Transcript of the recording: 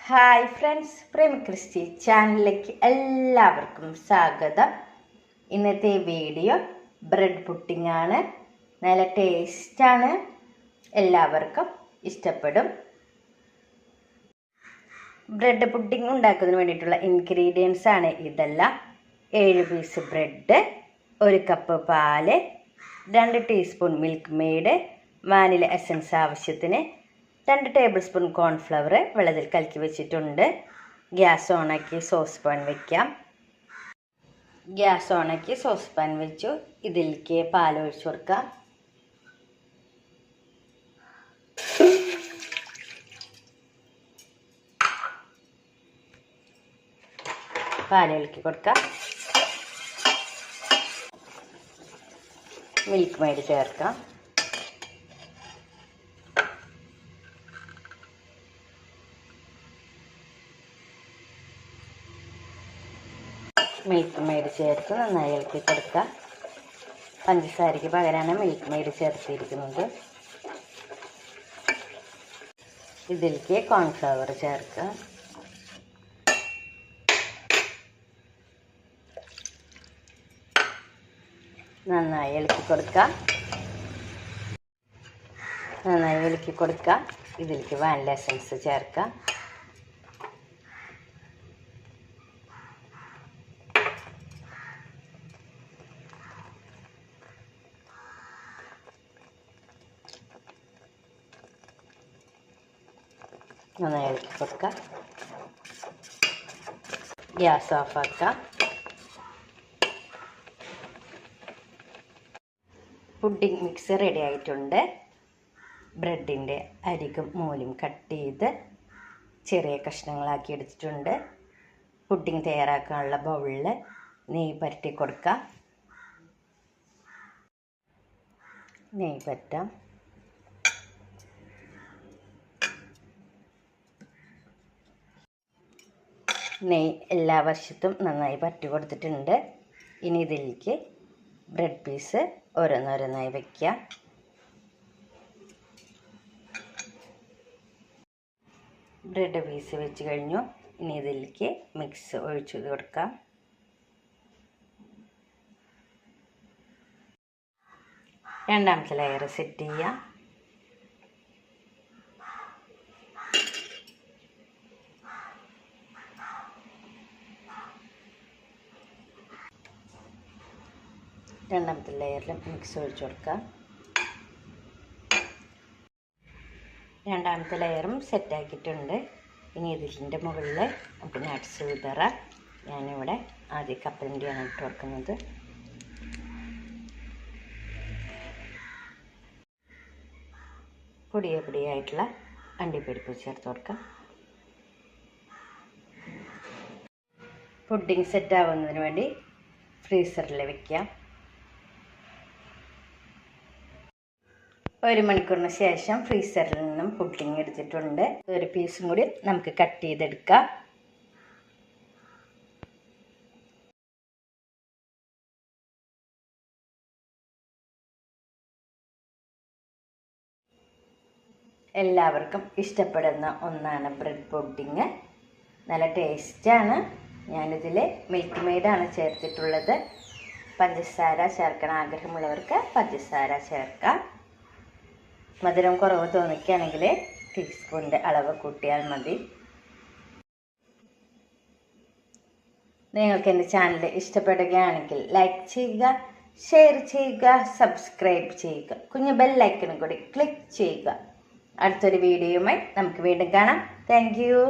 Hi friends, പ്രേമി Christy ചാനലിലേക്ക് എല്ലാവർക്കും സ്വാഗതം. ഇന്നത്തെ വീഡിയോ ബ്രെഡ് പുഡിംഗ് ആണ്. നല്ല ടേസ്റ്റാണ്, എല്ലാവർക്കും ഇഷ്ടപ്പെടും. ബ്രെഡ് പുഡിംഗ് ഉണ്ടാക്കുന്നതിന് വേണ്ടിയിട്ടുള്ള ഇൻഗ്രീഡിയൻസ് ആണ് ഇതെല്ലാം. 7 പീസ് ബ്രെഡ്, 1 കപ്പ് പാല്, 2 teaspoon milk made, vanilla essence ആവശ്യത്തിന്, 2 ടേബിൾ സ്പൂൺ കോൺഫ്ലവർ വെള്ളത്തിൽ കലക്കി വെച്ചിട്ടുണ്ട്. ഗ്യാസ് ഓണാക്കി സോസ് പാൻ വയ്ക്കാം. ഗ്യാസ് ഓണാക്കി സോസ് പാൻ വെച്ചു. ഇതിലേക്ക് പാൽ ഒഴിച്ചു കൊടുക്കാം. പാൽ ഇളക്കി കൊടുക്കാം. മിൽക്ക് മെയ്ഡ് ചേർക്കാം. മിൽക്ക് മെയ്ഡ് ചേർത്ത് നന്നായി ഇളക്കി കൊടുക്കുക. പഞ്ചസാരയ്ക്ക് പകരമാണ് മിൽക്ക് മെയ്ഡ് ചേർത്തിരിക്കുന്നത്. ഇതിലേക്ക് കോൺഫ്ലവർ ചേർക്കുക. നന്നായി ഇളക്കി കൊടുക്കുക. ഇതിലേക്ക് വാനില എസൻസ് ചേർക്കുക. നന്നായി ഇളക്കി കൊടുക്കുക. ഗ്യാസ് ഓഫാക്കാം. പുഡിംഗ് മിക്സ് റെഡി ആയിട്ടുണ്ട്. ബ്രെഡിൻ്റെ അരികും മൂലും കട്ട് ചെയ്ത് ചെറിയ കഷ്ണങ്ങളാക്കി എടുത്തിട്ടുണ്ട്. പുഡിംഗ് തയ്യാറാക്കാനുള്ള ബൗളിൽ നെയ്യ് പരട്ടി കൊടുക്കാം. നെയ്യ് പറ്റാം. നെയ്യ് എല്ലാ വശത്തും നന്നായി പറ്റി കൊടുത്തിട്ടുണ്ട്. ഇനി ഇതിലേക്ക് ബ്രെഡ് പീസ് ഓരോന്നോരോന്നായി വയ്ക്കുക. ബ്രെഡ് പീസ് വെച്ച് കഴിഞ്ഞു. ഇനി ഇതിലേക്ക് മിക്സ് ഒഴിച്ചു കൊടുക്കാം. രണ്ടാമത്തെ ലെയർ സെറ്റ് ചെയ്യാം. രണ്ടാമത്തെ ലെയറിൽ മിക്സ് ഒഴിച്ചു കൊടുക്കാം. രണ്ടാമത്തെ ലെയറും സെറ്റാക്കിയിട്ടുണ്ട്. ഇനി ഇതിൻ്റെ മുകളിൽ നമുക്ക് നട്ട്സ് വിതറാം. ഞാനിവിടെ ആദ്യം കപ്പലണ്ടിയാണ് ഇട്ട് കൊടുക്കുന്നത്. പൊടിയായിട്ടുള്ള അണ്ടിപ്പരിപ്പ് ചേർത്ത് കൊടുക്കാം. പുഡിംഗ് സെറ്റ് ആവുന്നതിന് വേണ്ടി ഫ്രീസറിൽ വെക്കാം. 1 മണിക്കൂറിന് ശേഷം ഫ്രീസറിൽ നിന്നും പുഡിംഗ് എടുത്തിട്ടുണ്ട്. ഒരു പീസും കൂടി നമുക്ക് കട്ട് ചെയ്തെടുക്കാം. എല്ലാവർക്കും ഇഷ്ടപ്പെടുന്ന ഒന്നാണ് ബ്രെഡ് പുഡിംഗ്. നല്ല ടേസ്റ്റാണ്. ഞാനിതിൽ മിൽക്ക് മെയ്ഡാണ് ചേർത്തിട്ടുള്ളത്. പഞ്ചസാര ചേർക്കാൻ ആഗ്രഹമുള്ളവർക്ക് പഞ്ചസാര ചേർക്കാം. മധുരം കുറവ് തോന്നിക്കുകയാണെങ്കിൽ ടീസ്പൂണിൻ്റെ അളവ് കൂട്ടിയാൽ മതി. നിങ്ങൾക്ക് എൻ്റെ ചാനൽ ഇഷ്ടപ്പെടുകയാണെങ്കിൽ ലൈക്ക് ചെയ്യുക, ഷെയർ ചെയ്യുക, സബ്സ്ക്രൈബ് ചെയ്യുക. കുഞ്ഞു ബെല്ലൈക്കനും കൂടി ക്ലിക്ക് ചെയ്യുക. അടുത്തൊരു വീഡിയോയുമായി നമുക്ക് വീണ്ടും കാണാം. Thank you.